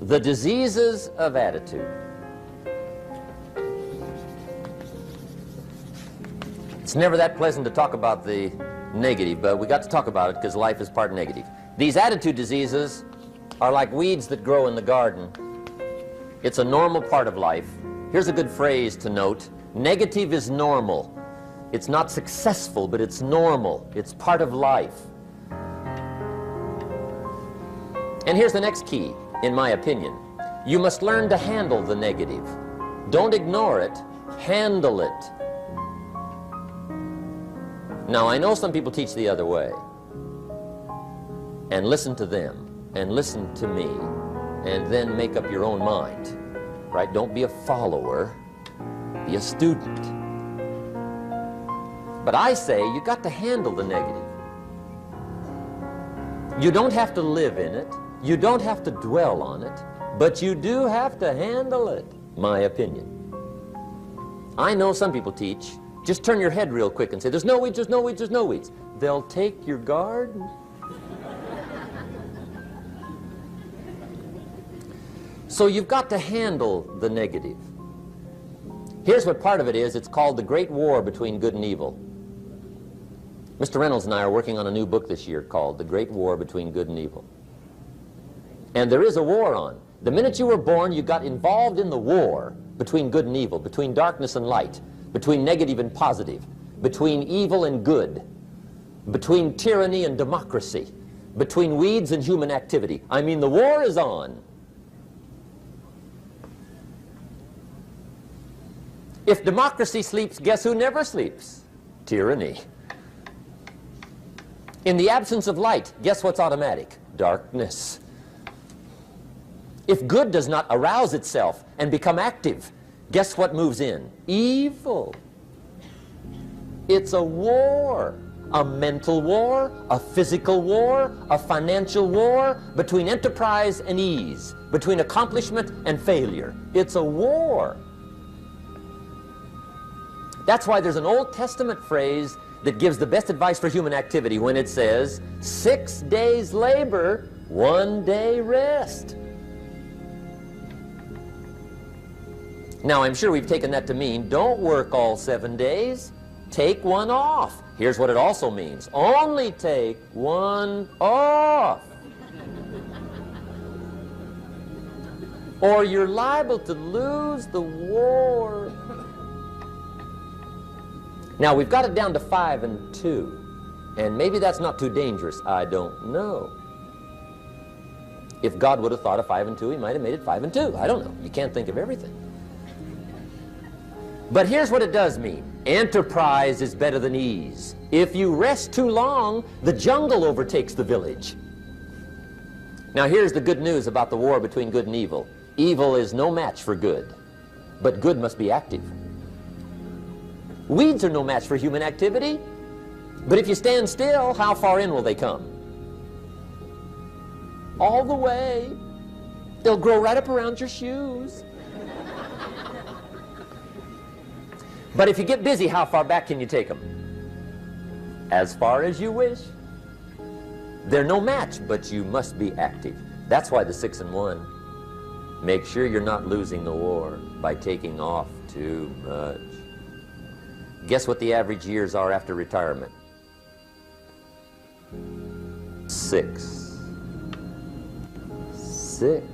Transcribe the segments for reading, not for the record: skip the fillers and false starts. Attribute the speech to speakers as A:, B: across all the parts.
A: The diseases of attitude. It's never that pleasant to talk about the negative, but we got to talk about it because life is part negative. These attitude diseases are like weeds that grow in the garden. It's a normal part of life. Here's a good phrase to note. Negative is normal. It's not successful, but it's normal. It's part of life. And here's the next key, in my opinion. You must learn to handle the negative. Don't ignore it. Handle it. Now, I know some people teach the other way. And listen to them, and listen to me, and then make up your own mind. Right? Don't be a follower. Be a student. But I say you got to handle the negative. You don't have to live in it. You don't have to dwell on it. But you do have to handle it, my opinion. I know some people teach, just turn your head real quick and say, there's no weeds, there's no weeds, there's no weeds. They'll take your garden. So you've got to handle the negative. Here's what part of it is. It's called the Great War Between Good and Evil. Mr. Reynolds and I are working on a new book this year called The Great War Between Good and Evil. And there is a war on. The minute you were born, you got involved in the war between good and evil, between darkness and light, between negative and positive, between evil and good, between tyranny and democracy, between weeds and human activity. I mean, the war is on. If democracy sleeps, guess who never sleeps? Tyranny. In the absence of light, guess what's automatic? Darkness. If good does not arouse itself and become active, guess what moves in? Evil. It's a war. A mental war, a physical war, a financial war, between enterprise and ease, between accomplishment and failure. It's a war. That's why there's an Old Testament phrase that gives the best advice for human activity when it says, 6 days labor, 1 day rest. Now, I'm sure we've taken that to mean, don't work all 7 days, take one off. Here's what it also means, only take one off. Or you're liable to lose the war. Now, we've got it down to 5 and 2, and maybe that's not too dangerous, I don't know. If God would have thought of 5 and 2, he might have made it 5 and 2, I don't know. You can't think of everything. But here's what it does mean. Enterprise is better than ease. If you rest too long, the jungle overtakes the village. Now here's the good news about the war between good and evil. Evil is no match for good, but good must be active. Weeds are no match for human activity, but if you stand still, how far in will they come? All the way. They'll grow right up around your shoes. But if you get busy, how far back can you take them? As far as you wish. They're no match, but you must be active. That's why the 6 and 1. Make sure you're not losing the war by taking off too much. Guess what the average years are after retirement? 6. 6.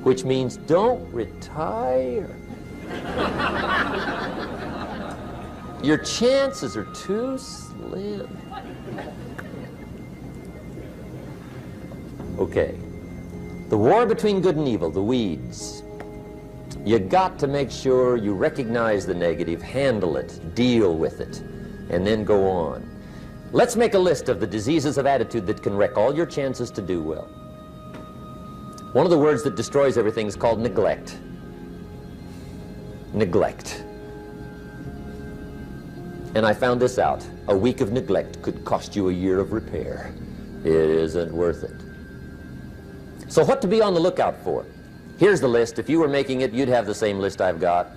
A: Which means don't retire. Your chances are too slim. Okay. The war between good and evil, the weeds. You got to make sure you recognize the negative, handle it, deal with it, and then go on. Let's make a list of the diseases of attitude that can wreck all your chances to do well. One of the words that destroys everything is called neglect. Neglect. And I found this out. A week of neglect could cost you a year of repair. It isn't worth it. So what to be on the lookout for? Here's the list. If you were making it, you'd have the same list I've got.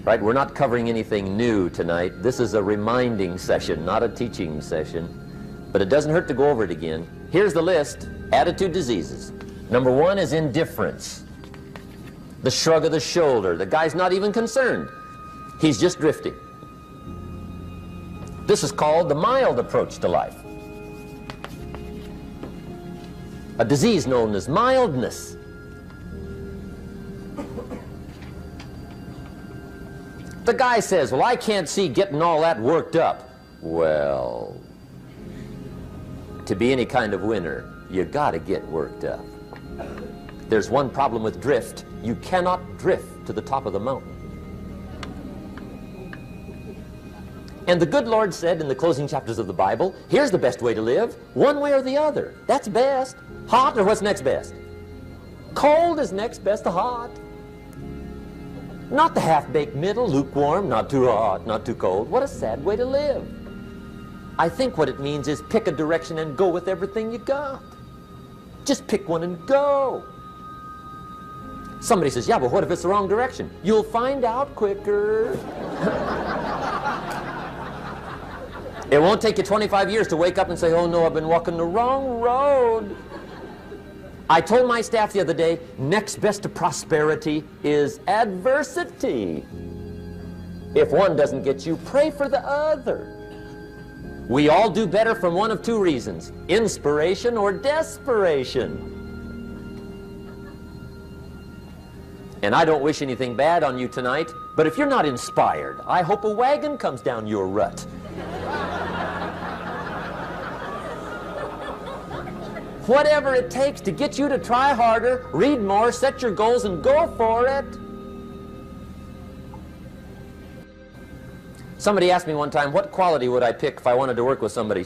A: Right? We're not covering anything new tonight. This is a reminding session, not a teaching session. But it doesn't hurt to go over it again. Here's the list. Attitude diseases. Number one is indifference. The shrug of the shoulder. The guy's not even concerned. He's just drifting. This is called the mild approach to life. A disease known as mildness. The guy says, well, I can't see getting all that worked up. Well, to be any kind of winner, you gotta get worked up. There's one problem with drift. You cannot drift to the top of the mountain. And the good Lord said in the closing chapters of the Bible, here's the best way to live, one way or the other. That's best. Hot or what's next best? Cold is next best to hot. Not the half-baked middle, lukewarm, not too hot, not too cold. What a sad way to live. I think what it means is pick a direction and go with everything you got. Just pick one and go. Somebody says, yeah, but what if it's the wrong direction? You'll find out quicker. It won't take you 25 years to wake up and say, oh no, I've been walking the wrong road. I told my staff the other day, next best to prosperity is adversity. If one doesn't get you, pray for the other. We all do better from one of two reasons, inspiration or desperation. And I don't wish anything bad on you tonight, but if you're not inspired, I hope a wagon comes down your rut. Whatever it takes to get you to try harder, read more, set your goals, and go for it. Somebody asked me one time, what quality would I pick if I wanted to work with somebody?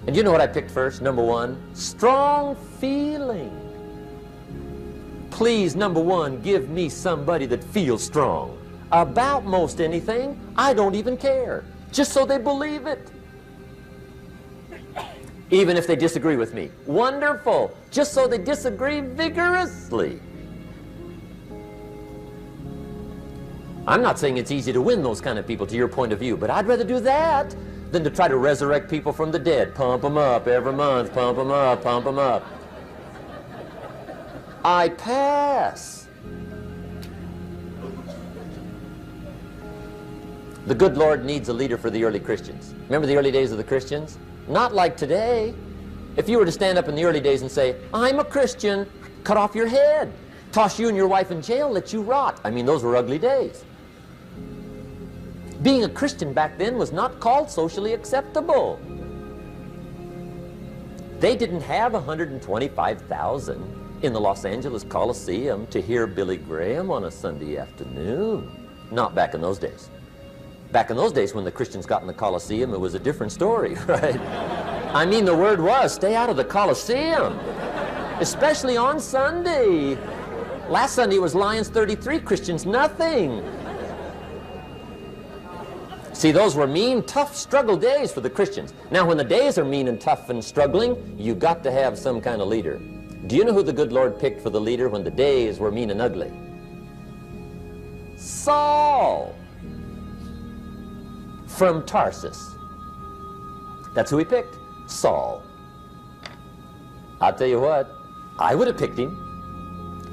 A: And you know what I picked first? Number one, strong feeling. Please, number one, give me somebody that feels strong. About most anything, I don't even care. Just so they believe it. Even if they disagree with me. Wonderful. Just so they disagree vigorously. I'm not saying it's easy to win those kind of people to your point of view, but I'd rather do that than to try to resurrect people from the dead. Pump them up every month, pump them up, pump them up. I pass. The good Lord needs a leader for the early Christians. Remember the early days of the Christians? Not like today. If you were to stand up in the early days and say, I'm a Christian, cut off your head, toss you and your wife in jail, let you rot. I mean, those were ugly days. Being a Christian back then was not called socially acceptable. They didn't have 125,000 in the Los Angeles Coliseum to hear Billy Graham on a Sunday afternoon. Not back in those days. Back in those days when the Christians got in the Coliseum, it was a different story, right? I mean, the word was, stay out of the Coliseum, especially on Sunday. Last Sunday was Lions 33, Christians nothing. See, those were mean, tough struggle days for the Christians. Now, when the days are mean and tough and struggling, you got to have some kind of leader. Do you know who the good Lord picked for the leader when the days were mean and ugly? Saul. From Tarsus. That's who he picked, Saul. I'll tell you what, I would have picked him.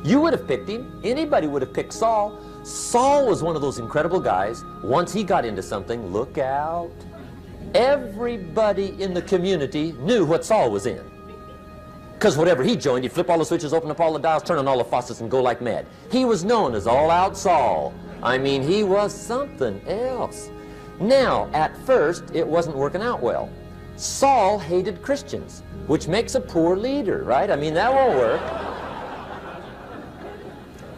A: You would have picked him. Anybody would have picked Saul. Saul was one of those incredible guys. Once he got into something, look out. Everybody in the community knew what Saul was in. Because whatever he joined, he'd flip all the switches, open up all the dials, turn on all the faucets, and go like mad. He was known as All-Out Saul. I mean, he was something else. Now, at first, it wasn't working out well. Saul hated Christians, which makes a poor leader, right? I mean, that won't work.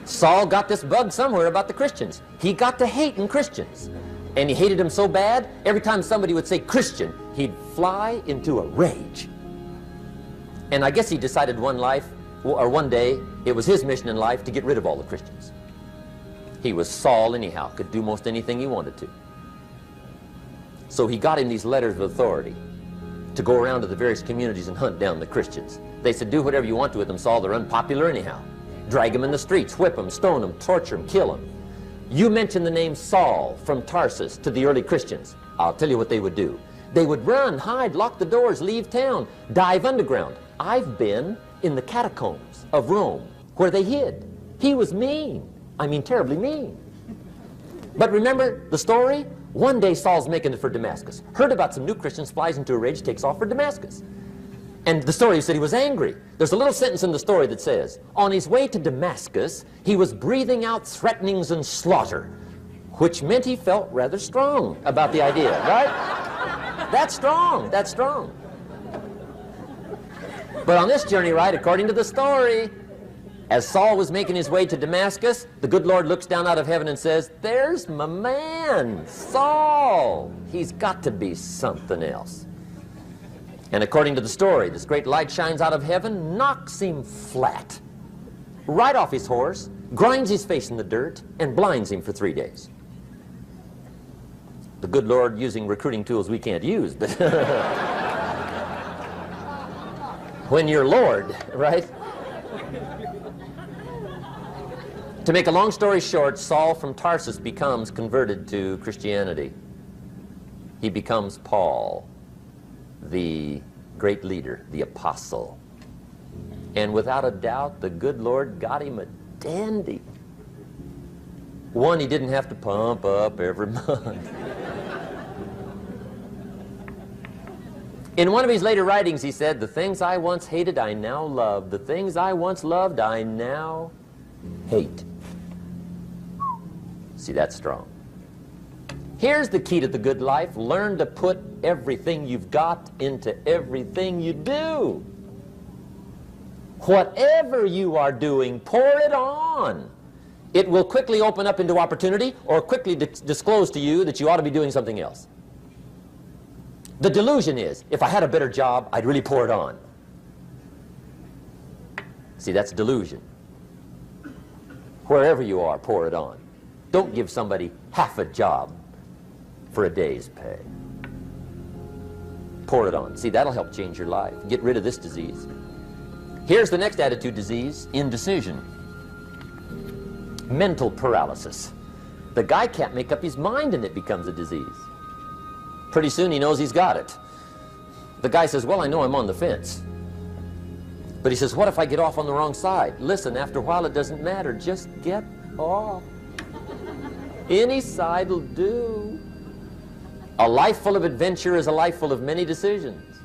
A: Saul got this bug somewhere about the Christians. He got to hating Christians. And he hated them so bad, every time somebody would say Christian, he'd fly into a rage. And I guess he decided one day, it was his mission in life to get rid of all the Christians. He was Saul anyhow, could do most anything he wanted to. So he got him these letters of authority to go around to the various communities and hunt down the Christians. They said, do whatever you want to with them, Saul, they're unpopular anyhow. Drag them in the streets, whip them, stone them, torture them, kill them. You mention the name Saul from Tarsus to the early Christians, I'll tell you what they would do. They would run, hide, lock the doors, leave town, dive underground. I've been in the catacombs of Rome where they hid. He was mean. I mean, terribly mean. But remember the story? One day Saul's making it for Damascus. Heard about some new Christians, flies into a rage, takes off for Damascus. And the story said he was angry. There's a little sentence in the story that says, on his way to Damascus, he was breathing out threatenings and slaughter, which meant he felt rather strong about the idea, right? That's strong, that's strong. But on this journey, right, according to the story, as Saul was making his way to Damascus, the good Lord looks down out of heaven and says, there's my man, Saul. He's got to be something else. And according to the story, this great light shines out of heaven, knocks him flat, right off his horse, grinds his face in the dirt, and blinds him for 3 days. The good Lord using recruiting tools we can't use, but when you're Lord, right? To make a long story short, Saul from Tarsus becomes converted to Christianity. He becomes Paul, the great leader, the apostle. And without a doubt, the good Lord got him a dandy. One he didn't have to pump up every month. In one of his later writings, he said, the things I once hated, I now love. The things I once loved, I now hate. See, that's strong. Here's the key to the good life. Learn to put everything you've got into everything you do. Whatever you are doing, pour it on. It will quickly open up into opportunity or quickly disclose to you that you ought to be doing something else. The delusion is, if I had a better job, I'd really pour it on. See, that's delusion. Wherever you are, pour it on. Don't give somebody half a job for a day's pay. Pour it on. See, that'll help change your life. Get rid of this disease. Here's the next attitude disease, indecision. Mental paralysis. The guy can't make up his mind and it becomes a disease. Pretty soon he knows he's got it. The guy says, well, I know I'm on the fence. But he says, what if I get off on the wrong side? Listen, after a while it doesn't matter. Just get off. Any side will do. A life full of adventure is a life full of many decisions.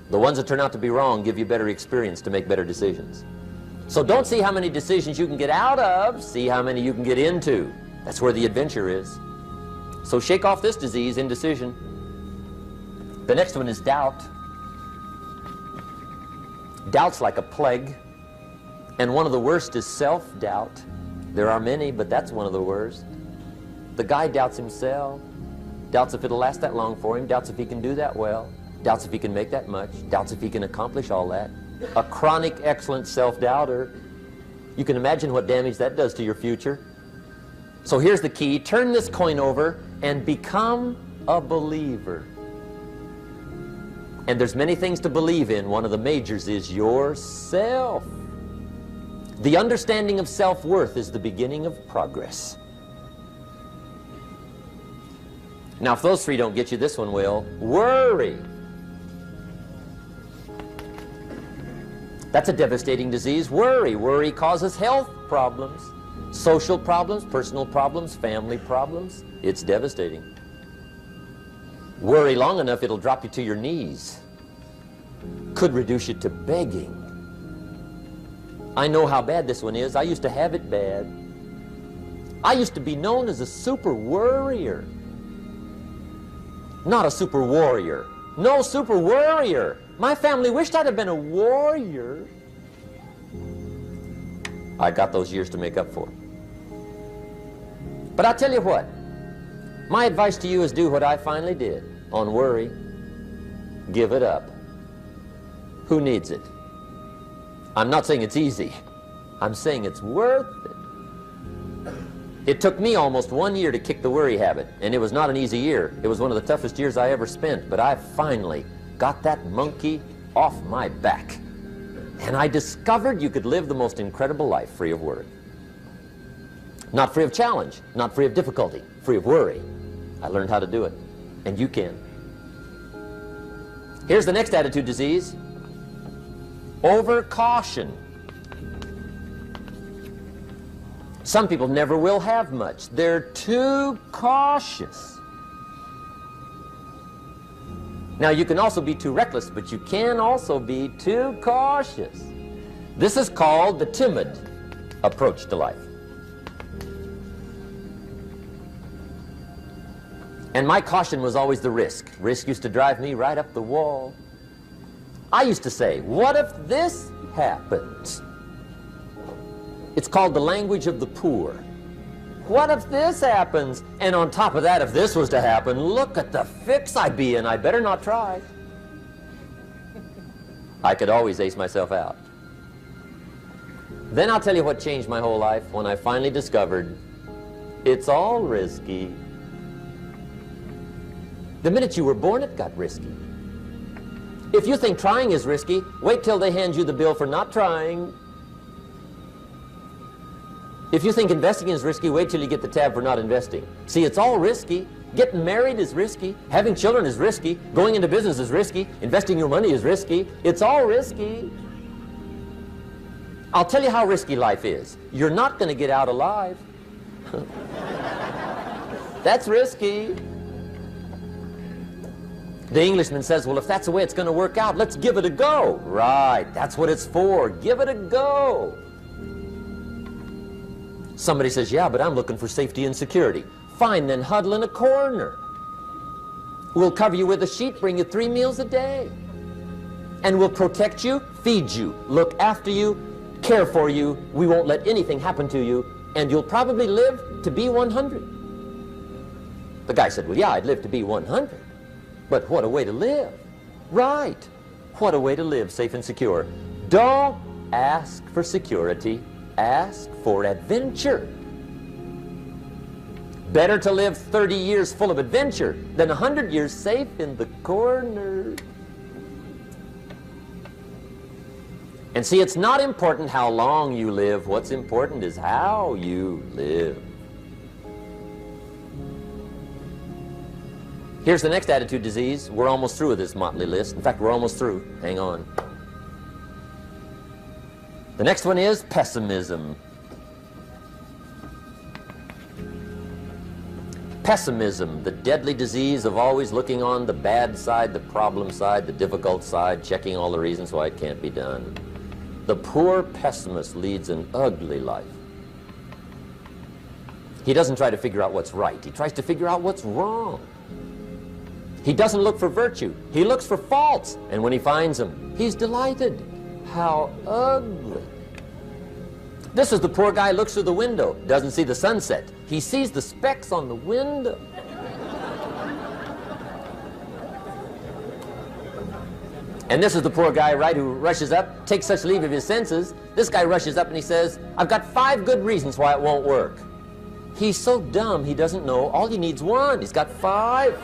A: The ones that turn out to be wrong give you better experience to make better decisions. So don't see how many decisions you can get out of, see how many you can get into. That's where the adventure is. So shake off this disease, indecision. The next one is doubt. Doubt's like a plague, and one of the worst is self-doubt. There are many, but that's one of the worst. The guy doubts himself, doubts if it'll last that long for him, doubts if he can do that well, doubts if he can make that much, doubts if he can accomplish all that. A chronic, excellent self-doubter. You can imagine what damage that does to your future. So here's the key. Turn this coin over and become a believer. And there's many things to believe in. One of the majors is yourself. The understanding of self-worth is the beginning of progress. Now, if those three don't get you, this one will. Worry. That's a devastating disease. Worry. Worry causes health problems, social problems, personal problems, family problems. It's devastating. Worry long enough, it'll drop you to your knees. Could reduce you to begging. I know how bad this one is. I used to have it bad. I used to be known as a super worrier. Not a super warrior. No, super worrier. My family wished I'd have been a warrior. I got those years to make up for. But I'll tell you what. My advice to you is do what I finally did on worry. Give it up. Who needs it? I'm not saying it's easy. I'm saying it's worth it. It took me almost 1 year to kick the worry habit, and it was not an easy year. It was one of the toughest years I ever spent, but I finally got that monkey off my back. And I discovered you could live the most incredible life free of worry. Not free of challenge, not free of difficulty, free of worry. I learned how to do it, and you can. Here's the next attitude disease. Over caution. Some people never will have much. They're too cautious. Now, you can also be too reckless, but you can also be too cautious. This is called the timid approach to life. And my caution was always the risk. Risk used to drive me right up the wall. I used to say, what if this happens? It's called the language of the poor. What if this happens? And on top of that, if this was to happen, look at the fix I'd be in. I better not try. I could always ace myself out. Then I'll tell you what changed my whole life when I finally discovered it's all risky. The minute you were born, it got risky. If you think trying is risky, wait till they hand you the bill for not trying. If you think investing is risky, wait till you get the tab for not investing. See, it's all risky. Getting married is risky. Having children is risky. Going into business is risky. Investing your money is risky. It's all risky. I'll tell you how risky life is. You're not going to get out alive. That's risky. The Englishman says, well, if that's the way it's going to work out, let's give it a go. Right, that's what it's for. Give it a go. Somebody says, yeah, but I'm looking for safety and security. Fine, then huddle in a corner. We'll cover you with a sheet, bring you 3 meals a day. And we'll protect you, feed you, look after you, care for you. We won't let anything happen to you, and you'll probably live to be 100. The guy said, well, yeah, I'd live to be 100. But what a way to live. Right. What a way to live, safe and secure. Don't ask for security. Ask for adventure. Better to live 30 years full of adventure than 100 years safe in the corner. And see, it's not important how long you live. What's important is how you live. Here's the next attitude disease. We're almost through with this motley list. In fact, we're almost through. Hang on. The next one is pessimism. Pessimism, the deadly disease of always looking on the bad side, the problem side, the difficult side, checking all the reasons why it can't be done. The poor pessimist leads an ugly life. He doesn't try to figure out what's right. He tries to figure out what's wrong. He doesn't look for virtue. He looks for faults. And when he finds them, he's delighted. How ugly. This is the poor guy who looks through the window, doesn't see the sunset. He sees the specks on the window. And this is the poor guy, right, who rushes up, takes such leave of his senses. This guy rushes up and he says, I've got 5 good reasons why it won't work. He's so dumb he doesn't know. All he needs 1. He's got 5.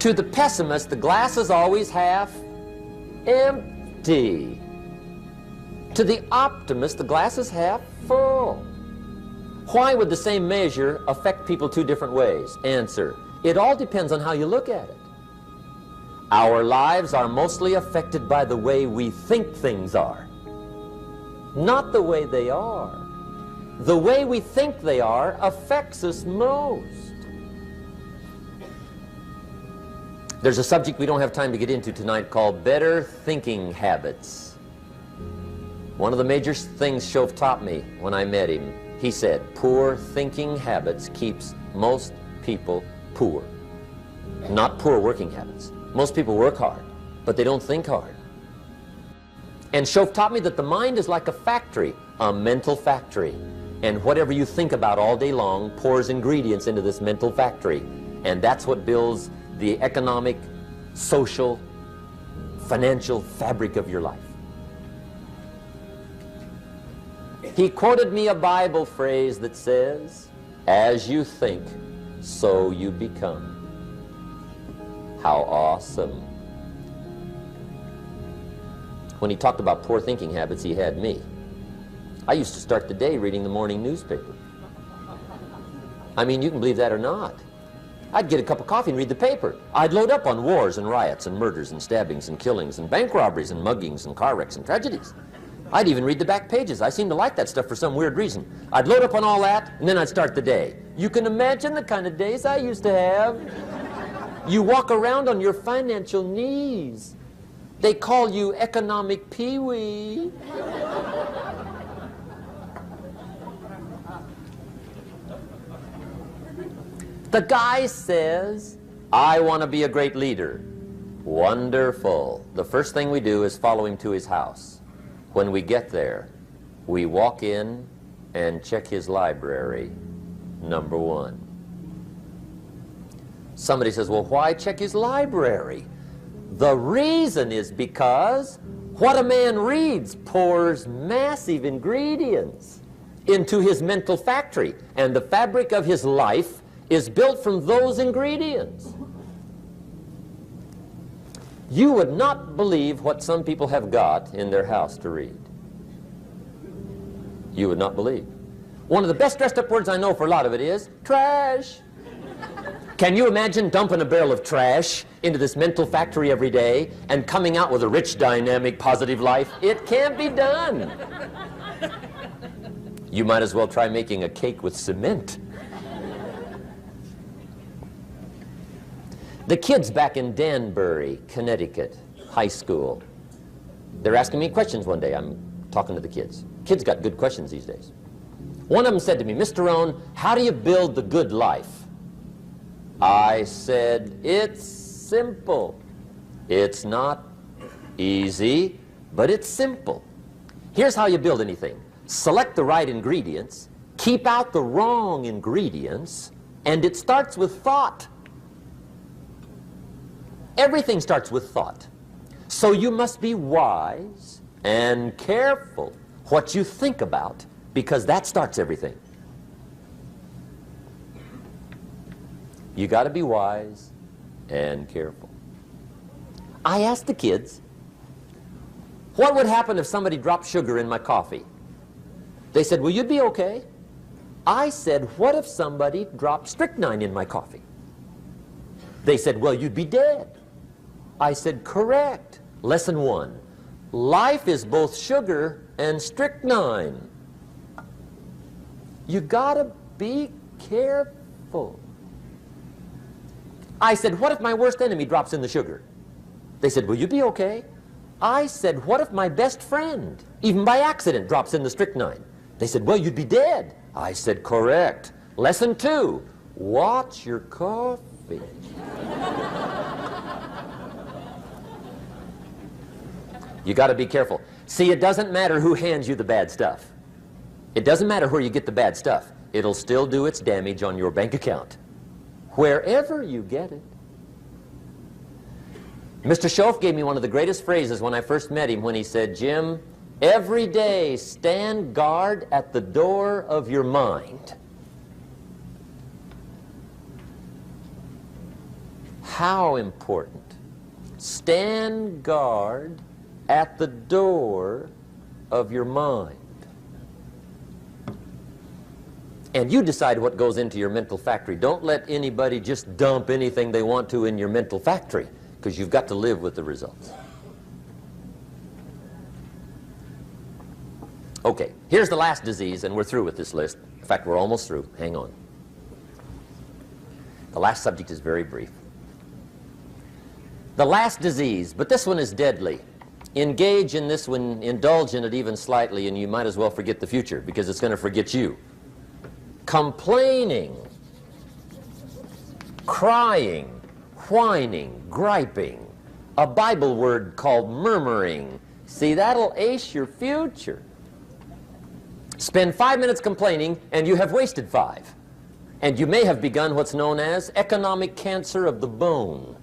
A: To the pessimist, the glass is always half empty. To the optimist, the glass is half full. Why would the same measure affect people 2 different ways? Answer, it all depends on how you look at it. Our lives are mostly affected by the way we think things are, not the way they are. The way we think they are affects us most. There's a subject we don't have time to get into tonight called better thinking habits. One of the major things Shoaff taught me when I met him, he said, poor thinking habits keeps most people poor. Not poor working habits. Most people work hard, but they don't think hard. And Shoaff taught me that the mind is like a factory, a mental factory. And whatever you think about all day long pours ingredients into this mental factory. And that's what builds the economic, social, financial fabric of your life. He quoted me a Bible phrase that says, as you think, so you become. How awesome. When he talked about poor thinking habits, he had me. I used to start the day reading the morning newspaper. I mean, you can believe that or not. I'd get a cup of coffee and read the paper. I'd load up on wars and riots and murders and stabbings and killings and bank robberies and muggings and car wrecks and tragedies. I'd even read the back pages. I seem to like that stuff for some weird reason. I'd load up on all that, and then I'd start the day. You can imagine the kind of days I used to have. You walk around on your financial knees. They call you economic peewee. The guy says, I want to be a great leader. Wonderful. The first thing we do is follow him to his house. When we get there, we walk in and check his library, number one. Somebody says, well, why check his library? The reason is because what a man reads pours massive ingredients into his mental factory, and the fabric of his life is built from those ingredients. You would not believe what some people have got in their house to read. You would not believe. One of the best dressed up words I know for a lot of it is trash. Can you imagine dumping a barrel of trash into this mental factory every day and coming out with a rich, dynamic, positive life? It can't be done. You might as well try making a cake with cement. The kids back in Danbury, Connecticut, high school, they're asking me questions one day. I'm talking to the kids. Kids got good questions these days. One of them said to me, Mr. Rohn, how do you build the good life? I said, it's simple. It's not easy, but it's simple. Here's how you build anything. Select the right ingredients, keep out the wrong ingredients, and it starts with thought. Everything starts with thought. So you must be wise and careful what you think about, because that starts everything. You got to be wise and careful. I asked the kids, what would happen if somebody dropped sugar in my coffee? They said, well, you'd be okay. I said, what if somebody dropped strychnine in my coffee? They said, well, you'd be dead. I said, correct. Lesson one, life is both sugar and strychnine. You gotta be careful. I said, what if my worst enemy drops in the sugar? They said, will you be okay? I said, what if my best friend, even by accident, drops in the strychnine? They said, well, you'd be dead. I said, correct. Lesson two, watch your coffee. You got to be careful. See, it doesn't matter who hands you the bad stuff. It doesn't matter where you get the bad stuff. It'll still do its damage on your bank account, wherever you get it. Mr. Schoaf gave me one of the greatest phrases when I first met him, when he said, Jim, every day stand guard at the door of your mind. How important. Stand guard at the door of your mind. And you decide what goes into your mental factory. Don't let anybody just dump anything they want to in your mental factory, because you've got to live with the results. Okay, here's the last disease, and we're through with this list. In fact, we're almost through. Hang on. The last subject is very brief. The last disease, but this one is deadly. Engage in this one, indulge in it even slightly, and you might as well forget the future, because it's going to forget you. Complaining, crying, whining, griping, a Bible word called murmuring. See, that'll ace your future. Spend 5 minutes complaining, and you have wasted 5. And you may have begun what's known as economic cancer of the bone.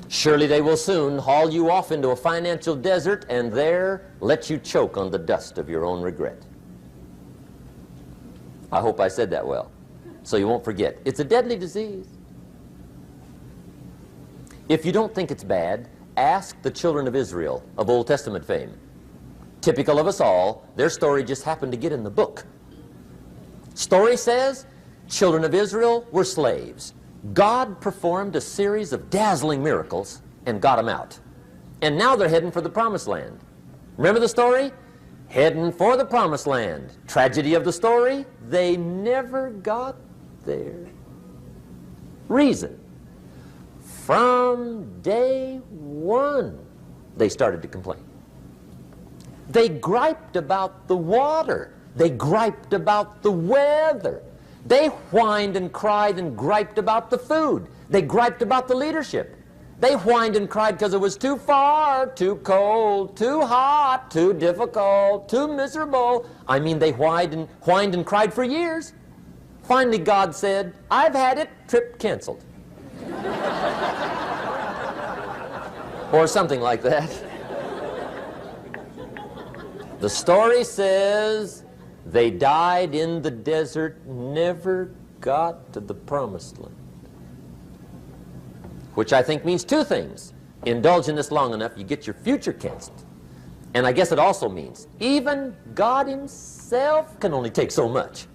A: Surely they will soon haul you off into a financial desert and there let you choke on the dust of your own regret. I hope I said that well, so you won't forget. It's a deadly disease. If you don't think it's bad, ask the children of Israel of Old Testament fame. Typical of us all, their story just happened to get in the book. Story says, children of Israel were slaves. God performed a series of dazzling miracles and got them out. And now they're heading for the promised land. Remember the story? Heading for the promised land. Tragedy of the story, they never got there. Reason. From day one, they started to complain. They griped about the water. They griped about the weather. They whined and cried and griped about the food. They griped about the leadership. They whined and cried because it was too far, too cold, too hot, too difficult, too miserable. I mean, they whined and cried for years. Finally, God said, "I've had it, trip canceled." Or something like that. The story says they died in the desert, never got to the promised land. Which I think means two things. Indulge in this long enough, you get your future canceled. And I guess it also means even God himself can only take so much.